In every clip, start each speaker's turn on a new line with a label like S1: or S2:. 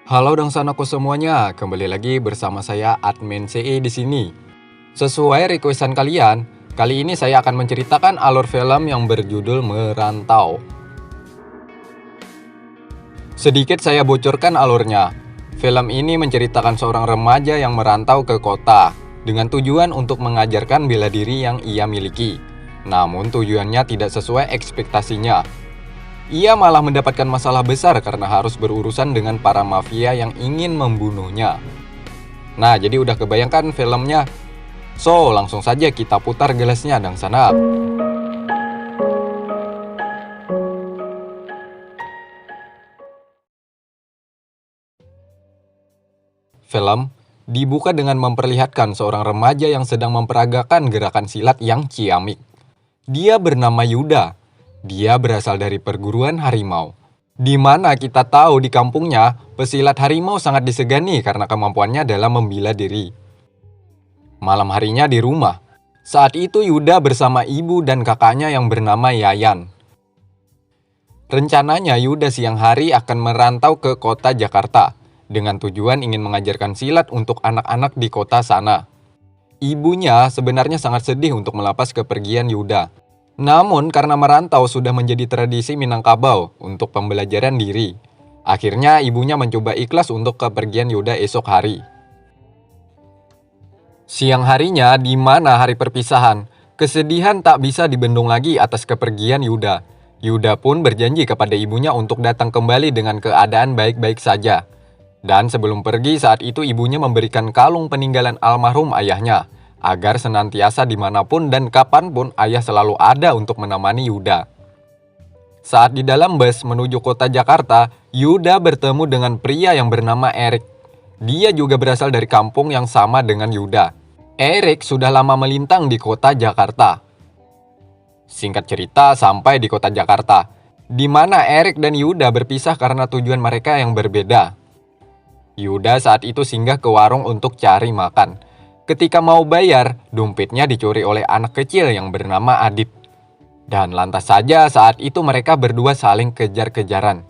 S1: Halo dangsanaku semuanya, kembali lagi bersama saya admin CE di sini. Sesuai requestan kalian, kali ini saya akan menceritakan alur film yang berjudul Merantau. Sedikit saya bocorkan alurnya. Film ini menceritakan seorang remaja yang merantau ke kota dengan tujuan untuk mengajarkan bela diri yang ia miliki. Namun tujuannya tidak sesuai ekspektasinya. Ia malah mendapatkan masalah besar karena harus berurusan dengan para mafia yang ingin membunuhnya. Nah, jadi udah kebayangkan filmnya? So, langsung saja kita putar gelasnya dangsana. Film dibuka dengan memperlihatkan seorang remaja yang sedang memperagakan gerakan silat yang ciamik. Dia bernama Yuda. Dia berasal dari perguruan harimau. Di mana kita tahu di kampungnya, pesilat harimau sangat disegani karena kemampuannya dalam membela diri. Malam harinya di rumah. Saat itu Yuda bersama ibu dan kakaknya yang bernama Yayan. Rencananya Yuda siang hari akan merantau ke kota Jakarta dengan tujuan ingin mengajarkan silat untuk anak-anak di kota sana. Ibunya sebenarnya sangat sedih untuk melepas kepergian Yuda. Namun karena merantau sudah menjadi tradisi Minangkabau untuk pembelajaran diri. Akhirnya ibunya mencoba ikhlas untuk kepergian Yuda esok hari. Siang harinya di mana hari perpisahan, kesedihan tak bisa dibendung lagi atas kepergian Yuda. Yuda pun berjanji kepada ibunya untuk datang kembali dengan keadaan baik-baik saja. Dan sebelum pergi saat itu ibunya memberikan kalung peninggalan almarhum ayahnya, agar senantiasa dimanapun dan kapanpun ayah selalu ada untuk menemani Yuda. Saat di dalam bus menuju kota Jakarta, Yuda bertemu dengan pria yang bernama Erik. Dia juga berasal dari kampung yang sama dengan Yuda. Erik sudah lama melintang di kota Jakarta. Singkat cerita, sampai di kota Jakarta, di mana Erik dan Yuda berpisah karena tujuan mereka yang berbeda. Yuda saat itu singgah ke warung untuk cari makan. Ketika mau bayar, dompetnya dicuri oleh anak kecil yang bernama Adit. Dan lantas saja saat itu mereka berdua saling kejar-kejaran.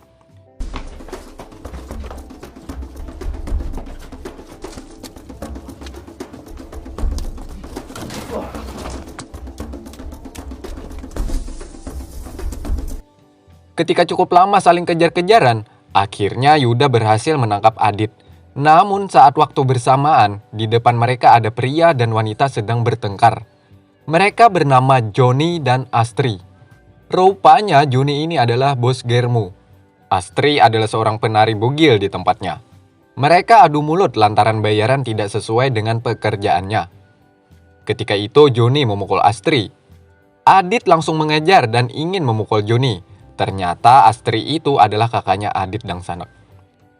S1: Ketika cukup lama saling kejar-kejaran, akhirnya Yuda berhasil menangkap Adit. Namun saat waktu bersamaan, di depan mereka ada pria dan wanita sedang bertengkar. Mereka bernama Joni dan Astri. Rupanya Joni ini adalah bos Germu. Astri adalah seorang penari bugil di tempatnya. Mereka adu mulut lantaran bayaran tidak sesuai dengan pekerjaannya. Ketika itu Joni memukul Astri. Adit langsung mengejar dan ingin memukul Joni. Ternyata Astri itu adalah kakaknya Adit Dangsanek.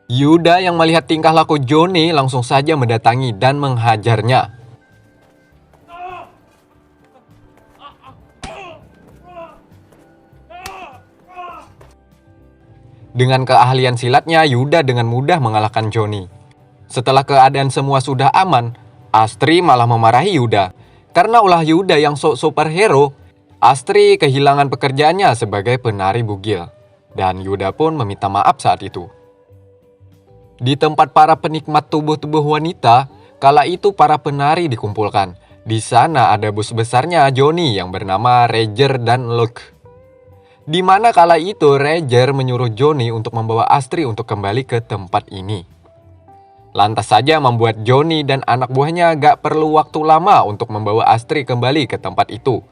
S1: Yuda yang melihat tingkah laku Joni langsung saja mendatangi dan menghajarnya. Dengan keahlian silatnya, Yuda dengan mudah mengalahkan Joni. Setelah keadaan semua sudah aman, Astri malah memarahi Yuda. Karena ulah Yuda yang sok superhero, Astri kehilangan pekerjaannya sebagai penari bugil. Dan Yuda pun meminta maaf saat itu. Di tempat para penikmat tubuh-tubuh wanita, kala itu para penari dikumpulkan. Di sana ada bos besarnya Joni yang bernama Roger dan Luke. Di mana kala itu Roger menyuruh Joni untuk membawa Astri untuk kembali ke tempat ini. Lantas saja membuat Joni dan anak buahnya gak perlu waktu lama untuk membawa Astri kembali ke tempat itu.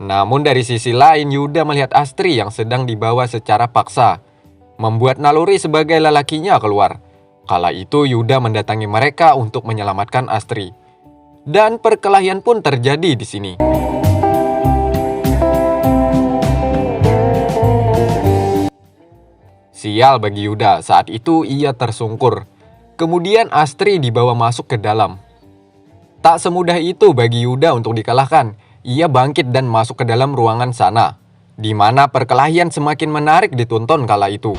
S1: Namun dari sisi lain Yuda melihat Astri yang sedang dibawa secara paksa, membuat naluri sebagai lelakinya keluar. Kala itu Yuda mendatangi mereka untuk menyelamatkan Astri. Dan perkelahian pun terjadi di sini. Sial bagi Yuda, saat itu ia tersungkur. Kemudian Astri dibawa masuk ke dalam. Tak semudah itu bagi Yuda untuk dikalahkan. Ia bangkit dan masuk ke dalam ruangan sana, di mana perkelahian semakin menarik ditonton kala itu.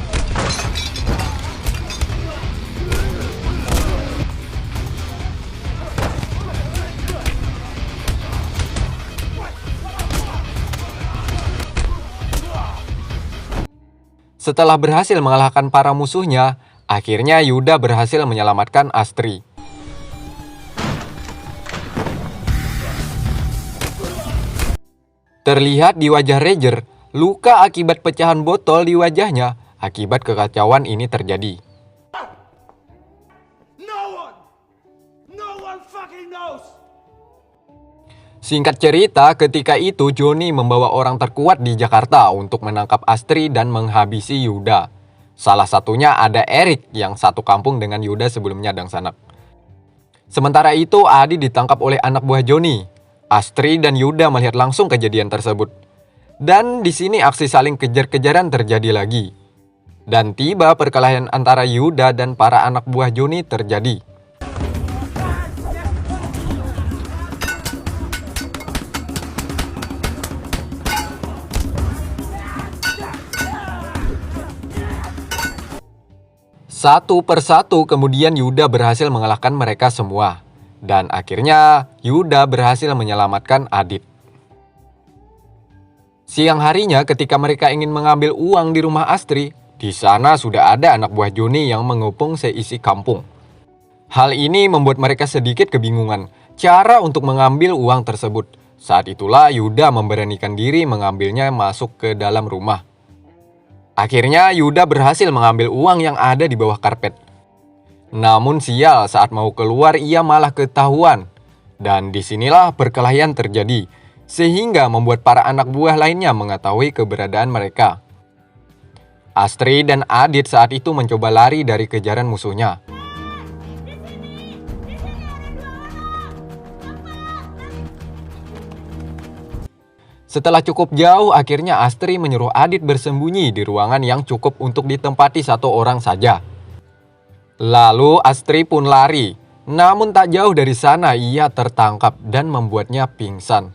S1: Setelah berhasil mengalahkan para musuhnya, Akhirnya Yuda berhasil menyelamatkan Astri. Terlihat di wajah Roger, luka akibat pecahan botol di wajahnya akibat kekacauan ini terjadi. Singkat cerita, ketika itu Johnny membawa orang terkuat di Jakarta untuk menangkap Astri dan menghabisi Yuda. Salah satunya ada Eric yang satu kampung dengan Yuda sebelumnya dan sanak. Sementara itu, Adi ditangkap oleh anak buah Johnny. Astri dan Yuda melihat langsung kejadian tersebut. Dan di sini aksi saling kejar-kejaran terjadi lagi. Dan tiba perkelahian antara Yuda dan para anak buah Johnny terjadi. Satu persatu kemudian Yuda berhasil mengalahkan mereka semua. Dan akhirnya Yuda berhasil menyelamatkan Adit. Siang harinya ketika mereka ingin mengambil uang di rumah Astri, di sana sudah ada anak buah Johnny yang mengepung seisi kampung. Hal ini membuat mereka sedikit kebingungan cara untuk mengambil uang tersebut. Saat itulah Yuda memberanikan diri mengambilnya masuk ke dalam rumah. Akhirnya Yuda berhasil mengambil uang yang ada di bawah karpet. Namun sial, saat mau keluar ia malah ketahuan. Dan disinilah perkelahian terjadi, sehingga membuat para anak buah lainnya mengetahui keberadaan mereka. Astri dan Adit saat itu mencoba lari dari kejaran musuhnya. Setelah cukup jauh, akhirnya Astri menyuruh Adit bersembunyi di ruangan yang cukup untuk ditempati satu orang saja. Lalu Astri pun lari, namun tak jauh dari sana ia tertangkap dan membuatnya pingsan.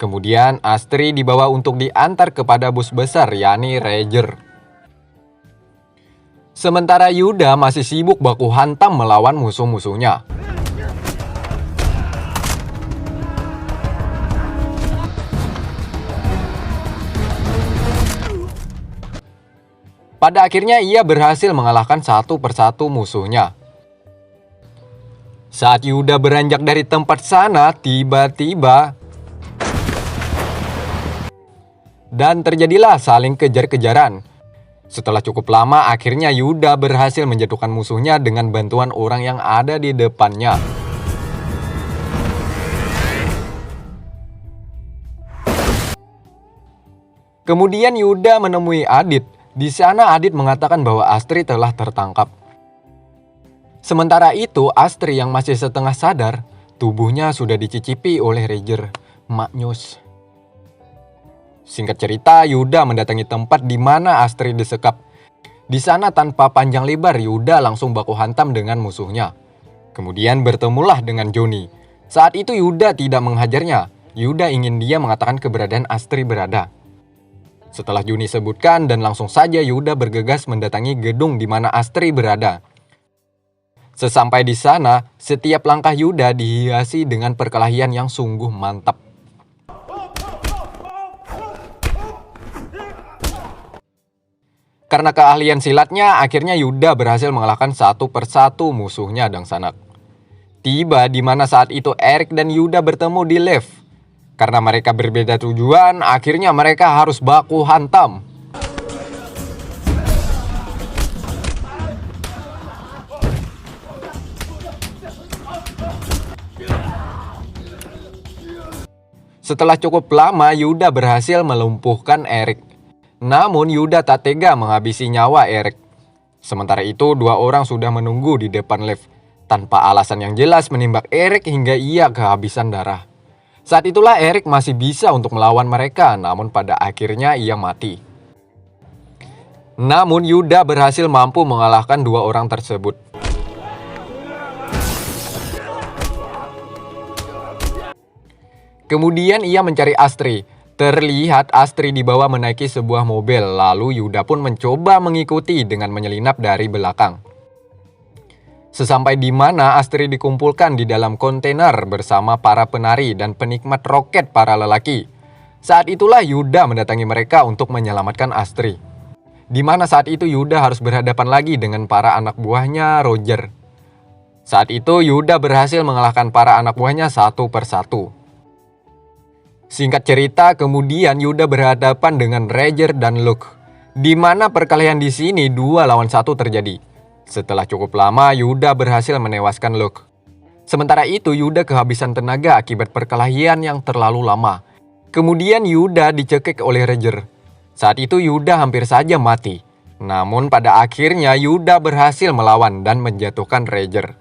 S1: Kemudian Astri dibawa untuk diantar kepada bos besar yakni Roger. Sementara Yuda masih sibuk baku hantam melawan musuh-musuhnya. Pada akhirnya ia berhasil mengalahkan satu persatu musuhnya. Saat Yuda beranjak dari tempat sana, tiba-tiba dan terjadilah saling kejar-kejaran. Setelah cukup lama, akhirnya Yuda berhasil menjatuhkan musuhnya dengan bantuan orang yang ada di depannya. Kemudian Yuda menemui Adit. Di sana Adit mengatakan bahwa Astri telah tertangkap. Sementara itu, Astri yang masih setengah sadar, tubuhnya sudah dicicipi oleh Roger, maknyus. Singkat cerita, Yuda mendatangi tempat di mana Astri disekap. Di sana tanpa panjang lebar, Yuda langsung baku hantam dengan musuhnya. Kemudian bertemulah dengan Johnny. Saat itu Yuda tidak menghajarnya. Yuda ingin dia mengatakan keberadaan Astri berada. Setelah Johnny sebutkan dan langsung saja Yuda bergegas mendatangi gedung di mana Astri berada. Sesampai di sana, setiap langkah Yuda dihiasi dengan perkelahian yang sungguh mantap. Karena keahlian silatnya, akhirnya Yuda berhasil mengalahkan satu persatu musuhnya dan sanak. Tiba di mana saat itu Eric dan Yuda bertemu di lift. Karena mereka berbeda tujuan, akhirnya mereka harus baku hantam. Setelah cukup lama, Yuda berhasil melumpuhkan Eric. Namun Yuda tak tega menghabisi nyawa Eric. Sementara itu, dua orang sudah menunggu di depan lift. Tanpa alasan yang jelas menembak Eric hingga ia kehabisan darah. Saat itulah Eric masih bisa untuk melawan mereka, namun pada akhirnya ia mati. Namun Yuda berhasil mampu mengalahkan dua orang tersebut. Kemudian ia mencari Astri. Terlihat Astri dibawa menaiki sebuah mobil, lalu Yuda pun mencoba mengikuti dengan menyelinap dari belakang. Sesampai di mana Astri dikumpulkan di dalam kontainer bersama para penari dan penikmat roket para lelaki. Saat itulah Yuda mendatangi mereka untuk menyelamatkan Astri. di mana saat itu Yuda harus berhadapan lagi dengan para anak buahnya Roger. Saat itu Yuda berhasil mengalahkan para anak buahnya satu persatu. Singkat cerita, kemudian Yuda berhadapan dengan Roger dan Luke, di mana perkelahian di sini 2 lawan 1 terjadi. Setelah cukup lama, Yuda berhasil menewaskan Luke. Sementara itu, Yuda kehabisan tenaga akibat perkelahian yang terlalu lama. Kemudian Yuda dicekik oleh Roger. Saat itu Yuda hampir saja mati. Namun pada akhirnya Yuda berhasil melawan dan menjatuhkan Roger.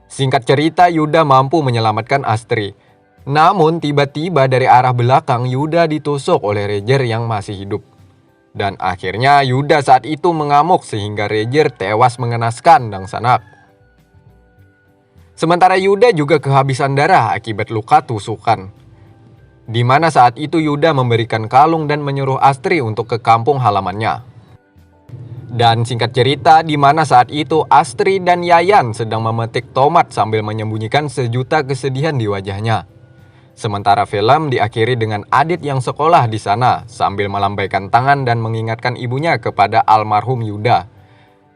S1: Singkat cerita, Yuda mampu menyelamatkan Astri. Namun tiba-tiba dari arah belakang Yuda ditusuk oleh Roger yang masih hidup. Dan akhirnya Yuda saat itu mengamuk sehingga Roger tewas mengenaskan sang sanak. Sementara Yuda juga kehabisan darah akibat luka tusukan. Di mana saat itu Yuda memberikan kalung dan menyuruh Astri untuk ke kampung halamannya. Dan singkat cerita, di mana saat itu Astri dan Yayan sedang memetik tomat sambil menyembunyikan sejuta kesedihan di wajahnya. Sementara film diakhiri dengan Adit yang sekolah di sana sambil melambaikan tangan dan mengingatkan ibunya kepada almarhum Yuda.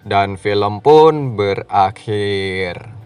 S1: Dan film pun berakhir.